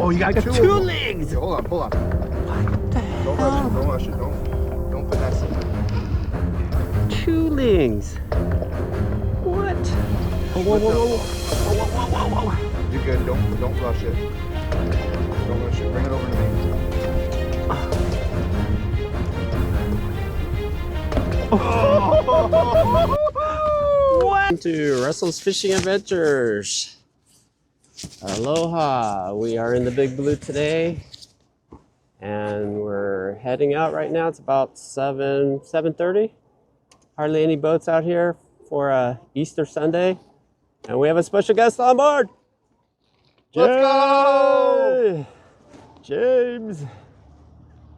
Oh, you got two legs. Okay, hold on, hold on. What the hell? Don't rush it. Don't finesse it. Two legs. What? Oh, whoa, whoa, whoa, whoa. You're good. Don't rush it. Don't rush it. Bring it over to me. What? To Russell's Fishing Adventures. Aloha. We are in the Big Blue today, and we're heading out right now. It's about 7:30. Hardly any boats out here for Easter Sunday, and we have a special guest on board. Let's go! James.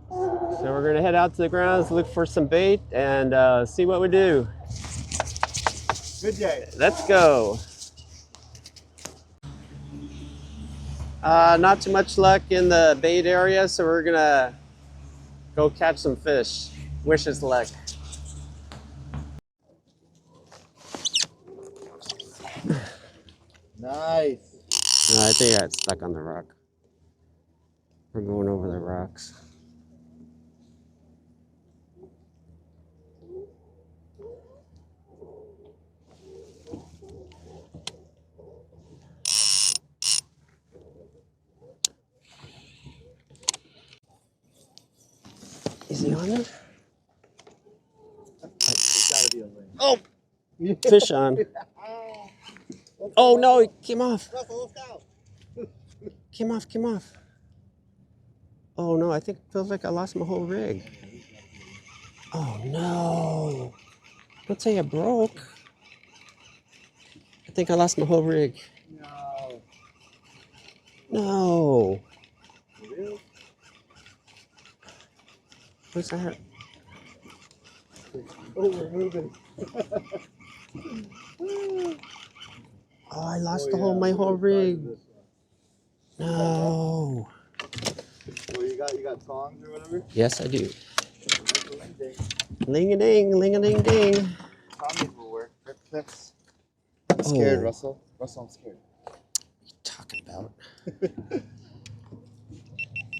So we're gonna head out to the grounds, look for some bait, and see what we do. Good day. Let's go. Not too much luck in the bait area, so we're gonna go catch some fish. Wish us luck. Nice. No, I think I got stuck on the rock. We're going over the rocks. Is he on there? It's gotta be a ring. Oh! Fish on. Oh no, it came off. Russell, let's go. Came off. Oh no, I think it feels like I lost my whole rig. Oh no. Don't say I broke. I think I lost my whole rig. No. No. Really? What's that? Oh, we're moving. Oh, I lost my whole rig. No. Well, you got tongs or whatever? Yes, I do. Ling-a-ding, ling-a-ding-ding. Tongs will work. Rip clips. I'm scared, Russell. Russell, I'm scared. What are you talking about?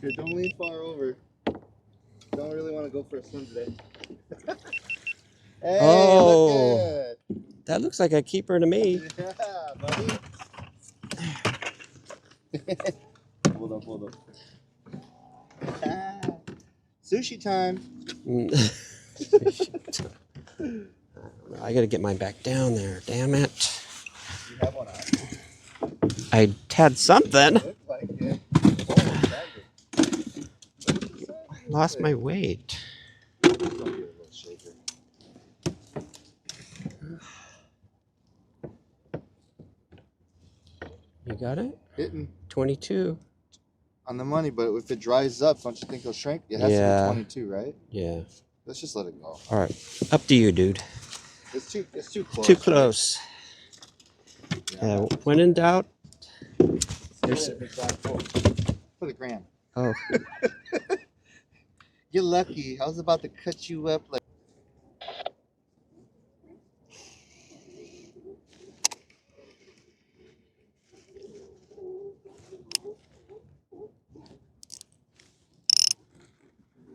Here, don't lean far over. Don't really want to go for a swim today. Hey, Oh. look That looks like a keeper to me. good. Yeah, buddy. Hold up. Sushi time. I gotta get mine back down there. Damn it. You have one on. I had something. Look like it. Lost my weight. Don't give it a little shaker. You got it? Hitting 22. on the money, but if it dries up, don't you think it'll shrink? It has Yeah. to be 22, right? Yeah. Let's just let it go. All right. Up to you, dude. It's too close. Too close. Yeah. When in doubt. There's for the gram. Oh. You're lucky. I was about to cut you up like.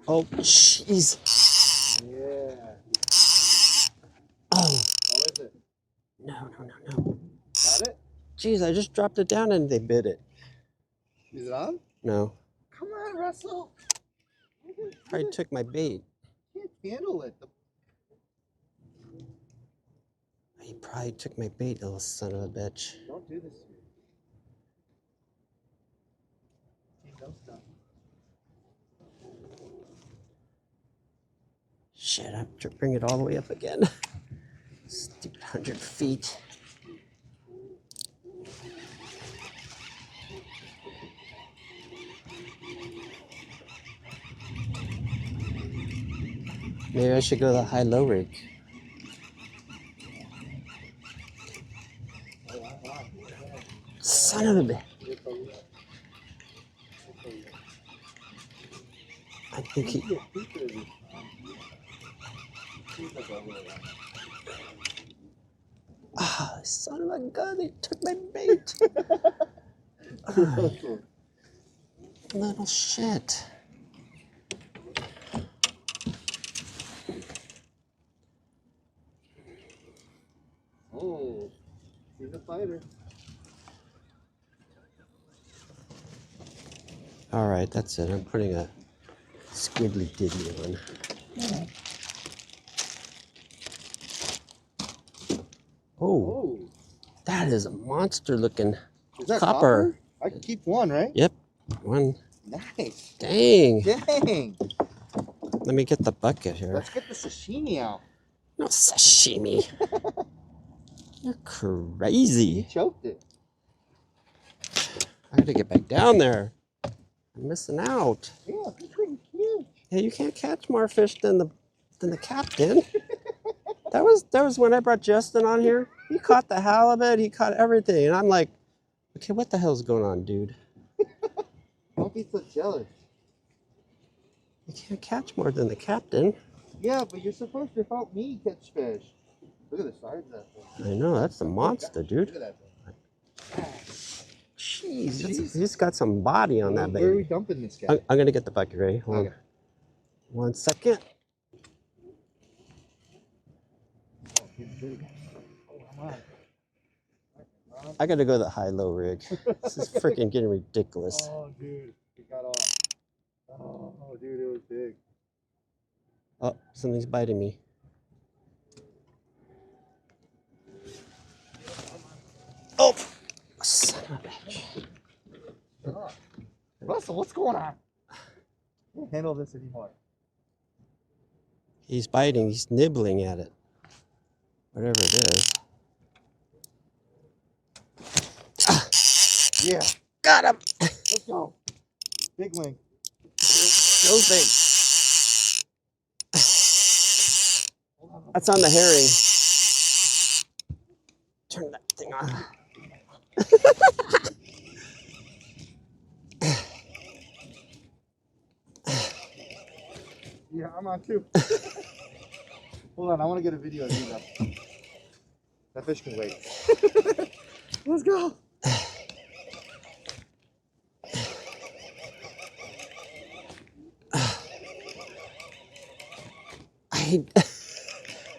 Oh, jeez. Yeah. Oh. How is it? No. Got it? Jeez, I just dropped it down and they bit it. Is it on? No. Come on, Russell. Probably took my bait. Can't handle it. He probably took my bait, little son of a bitch. Don't do this to me. Don't stop. Shit, I have to bring it all the way up again. Stupid 100 feet. Maybe I should go to the high-low rig. Son of a bitch. I think he... Ah, son of a gun, they took my bait. Little shit. Oh, he's a fighter. All right, that's it. I'm putting a squiddly diddly on. Oh, that is a monster looking Is that copper. I can keep one, right? Yep, one. Nice. Dang. Dang. Let me get the bucket here. Let's get the sashimi out. No sashimi. You're You crazy. choked it. I gotta get back down there. I'm missing out. Yeah, he's pretty huge. Hey, you can't catch more fish than the captain. That was when I brought Justin on here. He caught the halibut, he caught everything. And I'm like, okay, what the hell's going on, dude? Don't be so jealous. You can't catch more than the captain. Yeah, but you're supposed to help me catch fish. Look at the size of that thing. I know, that's the monster, Look dude. at that thing. Jeez, he's got some body on that Where are we baby. dumping this guy? I'm gonna get the bucket ready. Hold on. Okay. 1 second. Oh, he's big. Oh, come on. I gotta go to the high-low rig. This is freaking getting ridiculous. Oh, dude. It got off. Oh, dude, it was big. Oh, something's biting me. Oh, son of a bitch. Oh. Russell, what's going on? I can't handle this anymore. He's biting, he's nibbling at it. Whatever it is. Ah, Yeah. got him! Let's go. Big wing. Go big. That's on the herring. Turn that thing on. Yeah, I'm on too. Hold on, I want to get a video of you though. That fish can wait. Let's go.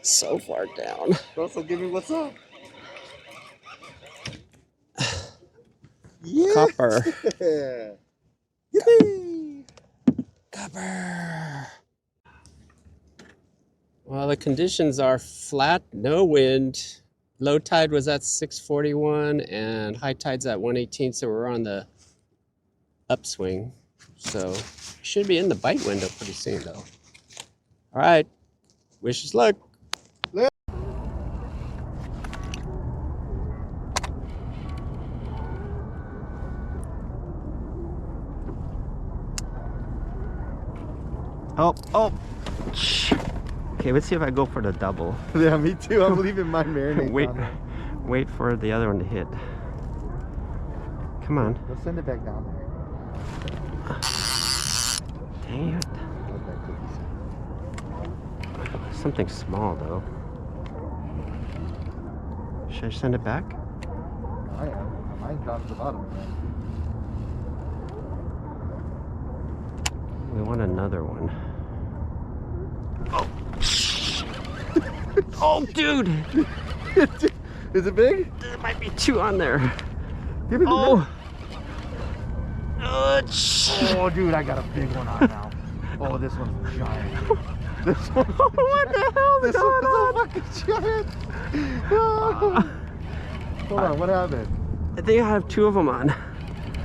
So far down. Russell, give me what's up. Yeah. Copper. Yippee! Copper. Well, the conditions are flat, no wind. Low tide was at 6:41 and high tide's at 1:18, so we're on the upswing. So should be in the bite window pretty soon though. All right, wish us luck. Oh. Okay, let's see if I go for the double. Yeah, me too. I'm leaving my marinade. Wait for the other one to hit. Come on. Let's send it back down there. Dang it. Something small though. Should I send it back? I am. Mine's down to the bottom. We want another one. Oh, oh dude! Is it big? There might be two on there. Give it Oh! Oh, dude, I got a big one on now. Oh, this one's giant. This one's What the hell is this going on? one's so fucking giant. Oh. Hold on, what happened? I think I have two of them on.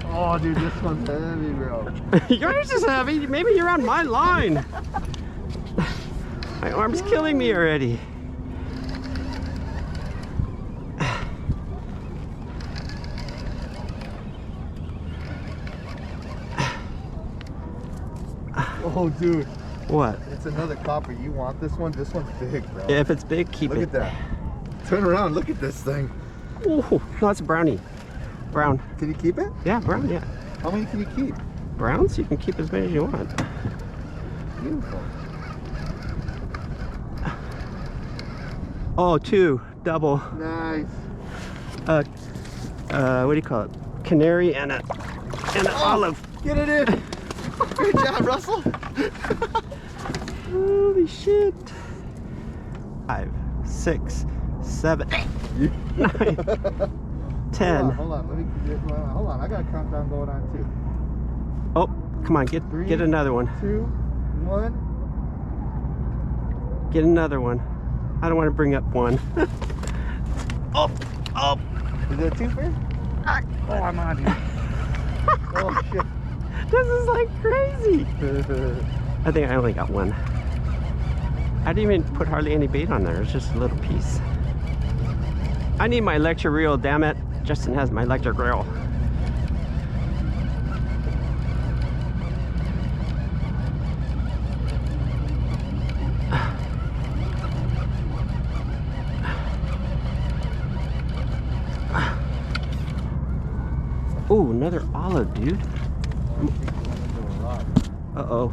Oh, dude, this one's heavy, bro. Yours is heavy. Maybe you're on my line. My arm's killing me already. Oh, dude. What? It's another copper. You want this one? This one's big, bro. Yeah, if it's big, keep Look it. at that. Turn around. Look at this thing. Ooh, no, it's a brownie. Brown. Can you keep it? Yeah, brown, yeah. How many can you keep? Browns, you can keep as many as you want. Beautiful. Oh, two. Double. Nice. What do you call it? Canary and a And an olive. Get it in. Good job, Russell. Holy shit. 5, 6, 7, 8, 9, 10. Hold on. Let me hold on. I got a countdown going on too. Oh, come on, get another one. 2, 1. Get another one. I don't want to bring up one. Oh. Is it a twofer? Oh, I'm on here. Oh shit. This is like crazy. I think I only got one. I didn't even put hardly any bait on there. It's just a little piece. I need my electric reel, damn it. Justin has my electric reel. Ooh, another olive, dude. Uh-oh.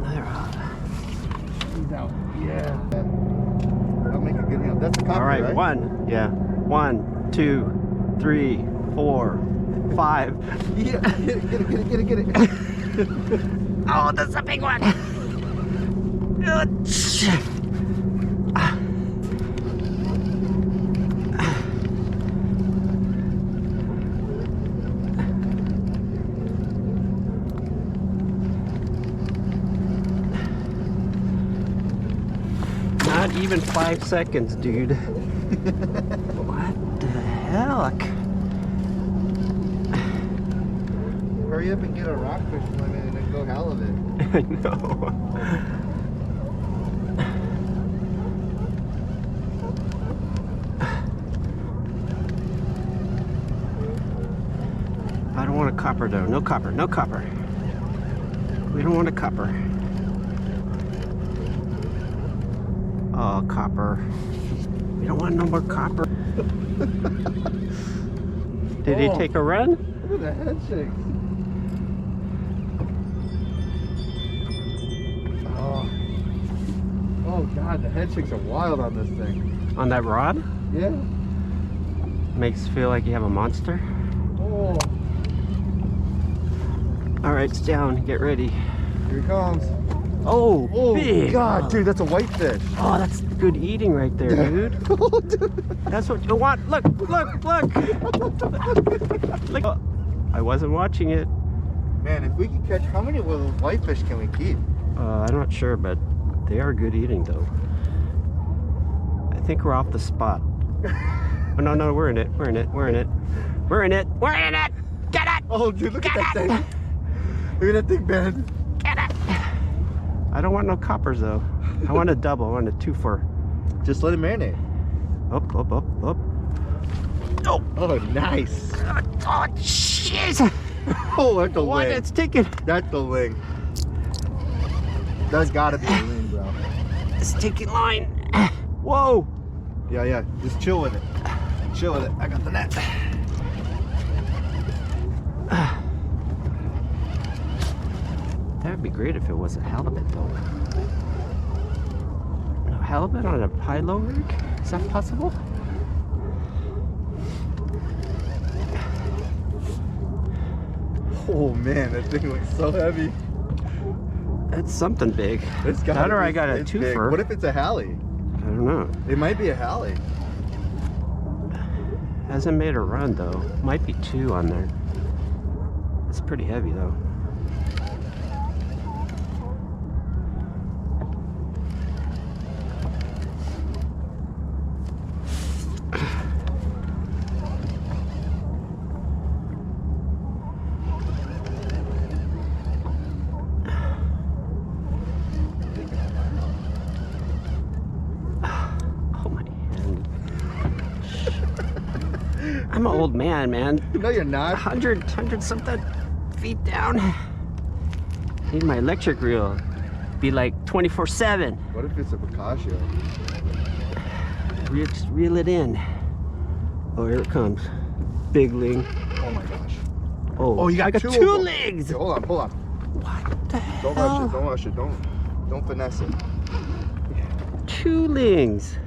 Another olive. He's out. Yeah. I'll make a good deal. That's a copper, All right, right? 1. Yeah. 1, 2, 3, 4, 5. Yeah. Get it. Oh, that's a big one. Not even 5 seconds, dude. What the heck? Hurry up and get a rockfish limit and then go halibut. I know. I don't want a copper though. No copper. No copper. We don't want a copper. Oh, copper. We don't want no more copper. Did he take a run? Look at the head shakes. Oh god, the head shakes are wild on this thing. On that rod? Yeah. Makes you feel like you have a monster. Oh, All right, it's down. Get ready. here he comes. Oh, Oh big. god, dude, that's a whitefish. Oh, that's good eating right there, dude. Oh, dude. That's what you want. Look. Look. Oh, I wasn't watching it. Man, if we can catch, how many of those whitefish can we keep? I'm not sure, but they are good eating though. I think we're off the spot. Oh, no, we're in it. Get it! Oh, dude, look at that thing. Look at that thing, man. Get it! I don't want no coppers though. I want a double. I want a 2 for. Just let it marinate. Up. Oh, nice. Oh, jeez! Oh, that's a What? wing. It's taking. That's the wing. That's gotta be a wing, bro. It's taking line. Whoa! Yeah. Just chill with it. I got the net. That would be great if it was a halibut though. No halibut on a high-low rig? Is that possible? Oh man, that thing looks so heavy. That's something big. It's got. That or I got a it's big. twofer. What if it's a Hallie? I don't know. It might be a Hallie. Hasn't made a run though. Might be 2 on there. It's pretty heavy though. I'm an old man, No, you're not. 100 something feet down. Need my electric reel. Be like 24/7. What if it's a Picasso? Just reel it in. Oh, here it comes. Big ling. Oh my gosh. Oh, you got I got two 2 of them. legs. Hold on. What the Don't hell? rush it. Don't finesse it. 2 lings.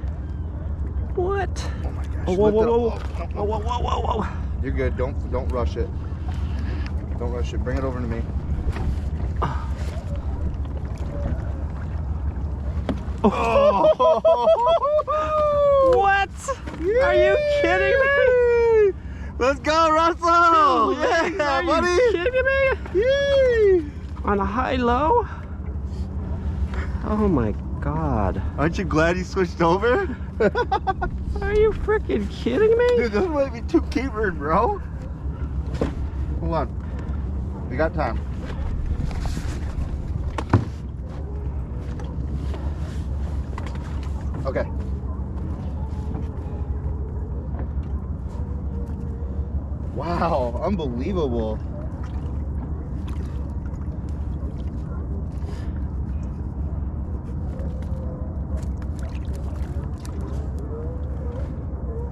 What? Oh my gosh. Oh, whoa, lift it whoa, up. whoa. Whoa. You're good. Don't rush it. Don't rush it. Bring it over to me. Oh. What? Yay! Are you kidding me? Let's go, Russell! Yeah, Are buddy! you kidding me? Yay! On a high-low? Oh my God. Aren't you glad you switched over? Are you freaking kidding me? Dude, this might be too keepers, bro. Hold on. We got time. Okay. Wow, unbelievable.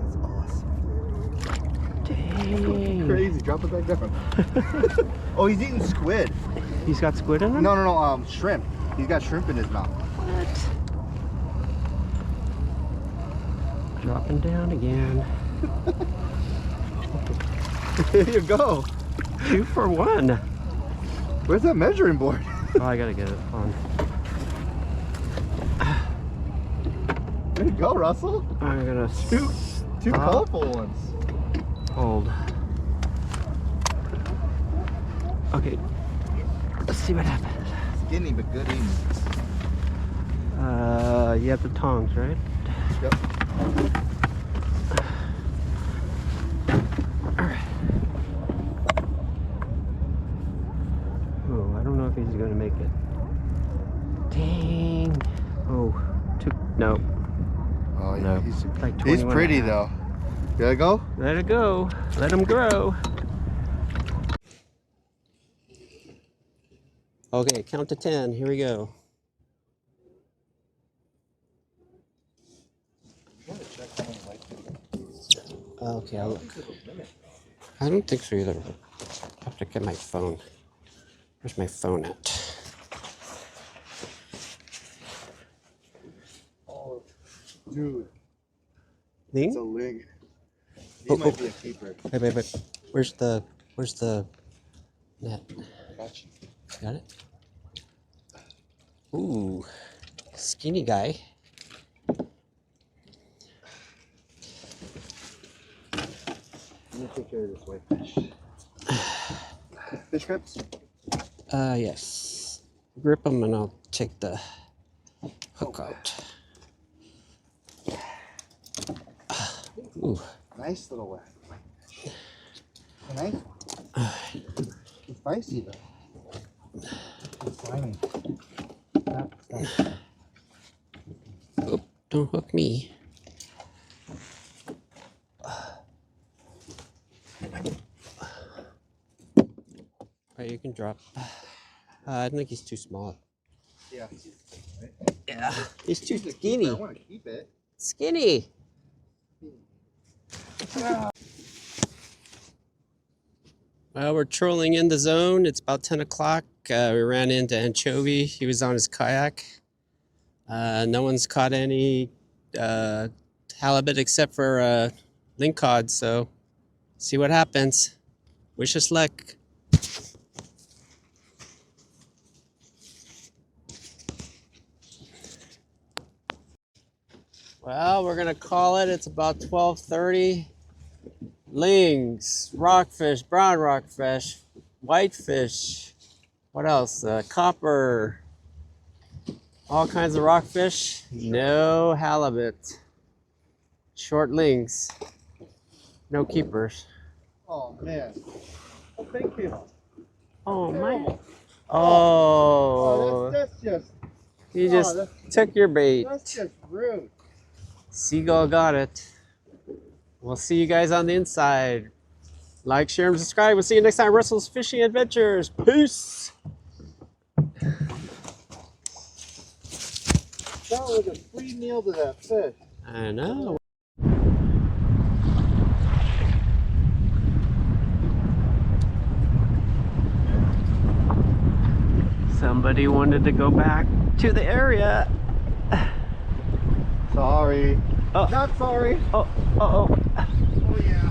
That's awesome. Dang. Crazy, drop it back down. Oh, he's eating squid. He's got squid in him? No, shrimp. He's got shrimp in his mouth. What? Dropping down again. Here you go. 2 for 1. Where's that measuring board? Oh, I gotta get it on. There you go, Russell. I'm gonna Two stop. colorful ones. Hold. Okay. Let's see what happens. Skinny but good eating. You have the tongs, right? Yep. Alright. Oh, I don't know if he's gonna make it. Dang. Oh, no. Oh, yeah. No. He's Like he's 21 pretty and a half. though. Gotta go? Let it go. Let him grow. Okay, count to 10. Here we go. Okay, I'll look. I don't think so either. I have to get my phone. Where's my phone at? Oh, dude. Ling? It's a ling. He Oh, might oh. be a keeper. Wait. Where's the net? Gotcha. Got it? Ooh, skinny guy. Let me take care of this whitefish. Fish grips? Yes. Grip them and I'll take the hook out. Ooh. Nice little whitefish. A nice one. It's spicy though. It's slimy. Stop. Oop, don't hook me. Alright, you can drop. I think he's too small. Yeah. Yeah. He's too skinny. I want to keep it. Skinny. Well, we're trolling in the zone. It's about 10 o'clock. We ran into Anchovy. He was on his kayak. No one's caught any halibut except for lingcod, so see what happens. Wish us luck. Well, we're gonna call it. It's about 12:30. Lings, rockfish, brown rockfish, whitefish. What else? Copper. All kinds of rockfish. No halibut. Short lings. No keepers. Oh man. Oh, thank you. Oh my. Oh, Oh. that's just. You just took your bait. That's just rude. Seagull got it. We'll see you guys on the inside. Like, share, and subscribe. We'll see you next time. Russell's Fishing Adventures. Peace. That was a free meal to that fish. I know. Somebody wanted to go back to the area. Sorry. Oh. Not sorry. Oh. Oh yeah.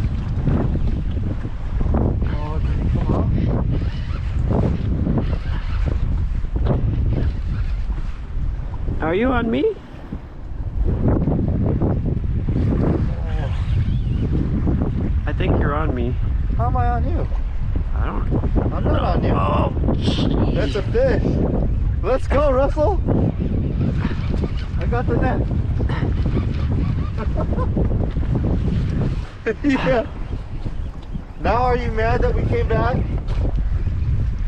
Are you on me? I think you're on me. How am I on you? I don't. I'm not on you. Oh, That's a fish. Let's go, Russell. I got the net. Yeah. Now are you mad that we came back?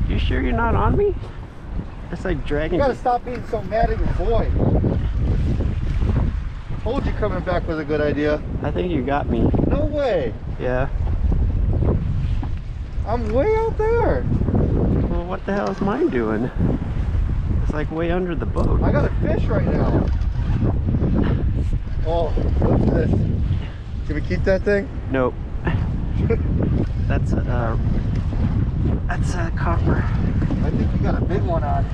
You sure you're not on me? It's like dragging. You gotta stop being so mad at your boy. Told you coming back was a good idea. I think you got me. No way. Yeah. I'm way out there. Well, what the hell is mine doing? It's like way under the boat. I got a fish right now. Oh, what's this? Can we keep that thing? Nope. That's a copper. I think you got a big one on.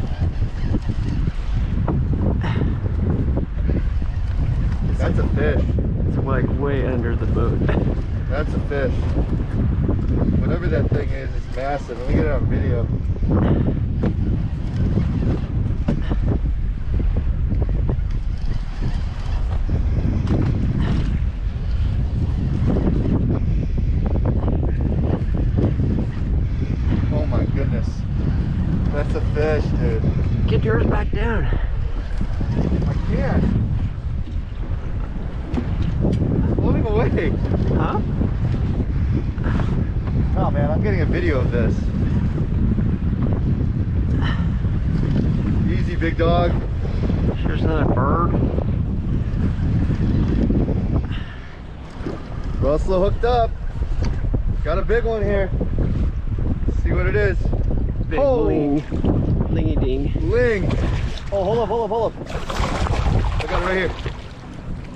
That's a fish. It's like way under the boat. That's a fish. Whatever that thing is, it's massive. Let me get it on video. Oh my goodness. That's a fish, dude. Get yours back down. I can't. It's floating away. Huh? Oh man, I'm getting a video of this. Easy, big dog. Here's another bird. Russell hooked up. Got a big one here. Let's see what it is. Big Oh. ling. Lingy ding. Ling. Oh, hold up, hold up, hold up. I got it right here.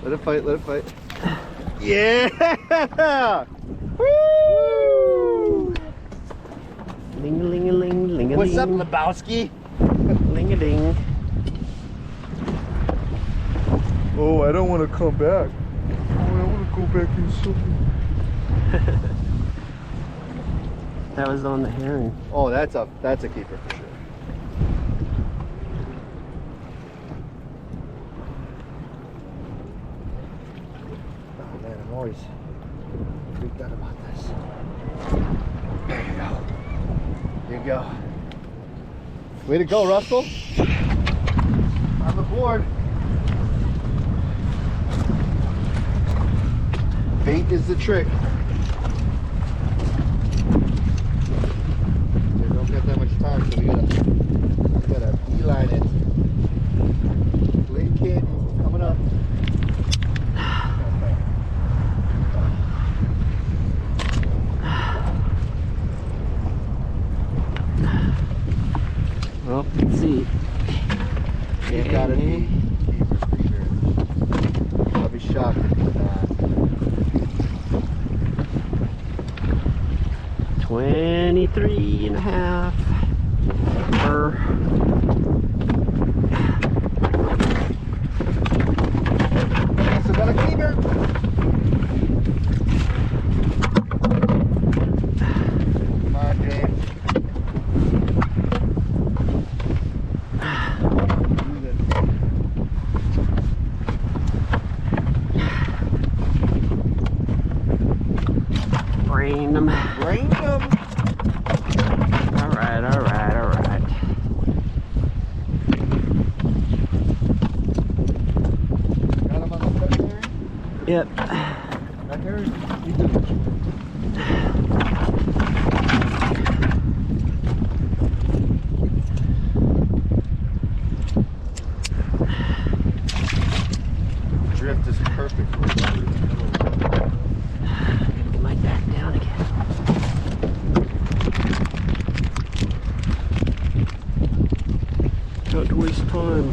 Let it fight, let it fight. Yeah! Woo! Ling a ling a ling ling a What's up, ling. Lebowski? Ling a ding. Oh, I don't want to come back. Oh, I want to go back inside. That was on the herring. Oh, that's a keeper for sure. Oh man, I'm always freaked out about this. There you go. There you go. Way to go, Russell. On the board. Bait is the trick. We don't get that much time, so we gotta beeline it. Lake Canyon coming up. Well, let's see. You got it. Keeper for sure. I'll be shocked if he's not. 23 and a half. Also got a keeper. Come on, James. Do this. Brain them. Bring them. All right, all right, all right. Got him on the secondary. Yep. Secondary. You do it. Drift is perfect for Get my back down again. Don't waste time.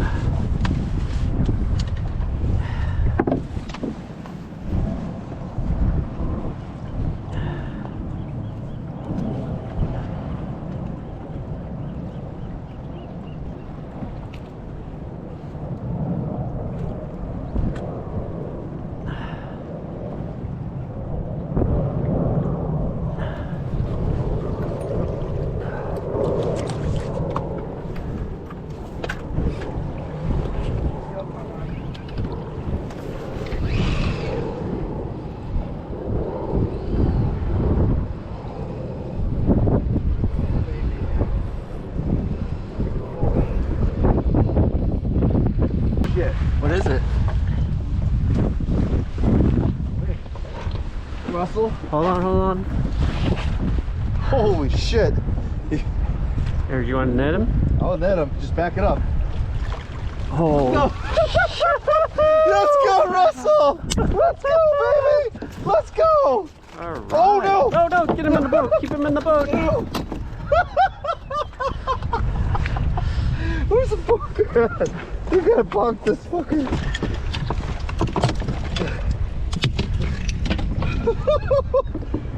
on. Holy shit. Here, you want to net him? Oh, net him. Just back it up. Oh. No. Let's go, Russell. Let's go, baby. Let's go. All right. Oh, no. No, no, get him in the boat. Keep him in the boat. No. Where's the fucker at? You gotta bonk this fucker.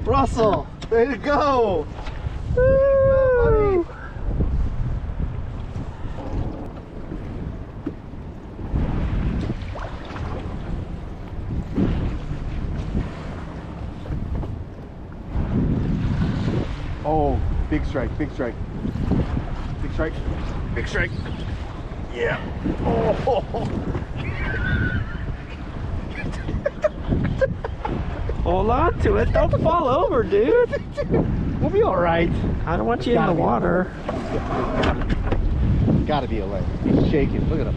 Russell, way to go. Woo. Oh, big strike, big strike. Big strike, big strike. Yeah. Oh. Hold on to it. Don't fall over, dude. We'll be all right. I don't want you in the water. Gotta be a leg. He's shaking. Look at him.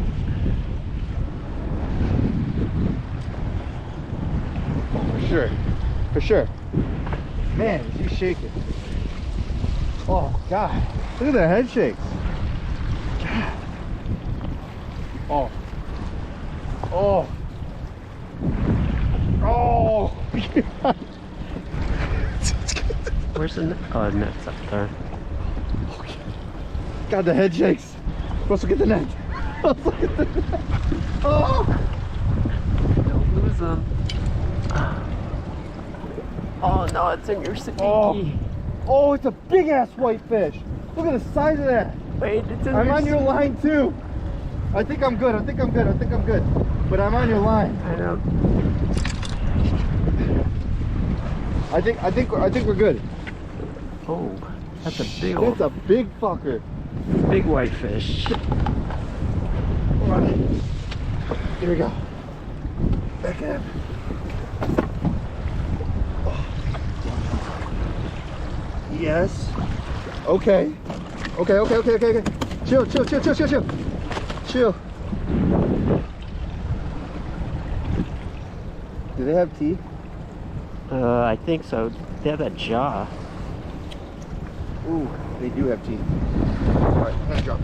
For sure. For sure. Man, is he shaking. Oh, God. Look at the head shakes. God. Oh. Oh. Oh. Where's the net? Oh, the net's up there. God, the head shakes. Russell, get the net. Russell, get the net. Oh. Don't lose them. Oh, no, it's in your sneaky. Oh, it's a big ass white fish. Look at the size of that. Wait, it's in I'm on your line too. I think I'm good. I think I'm good. I think I'm good. But I'm on your line. I know. I think we're good. Oh, that's a big It's old, a big fucker. big white fish. All right. Here we go. Back up. Yes. Okay. Okay. Chill. Chill. Do they have teeth? I think so. They have that jaw. Ooh, they do have teeth. All right, hand drop.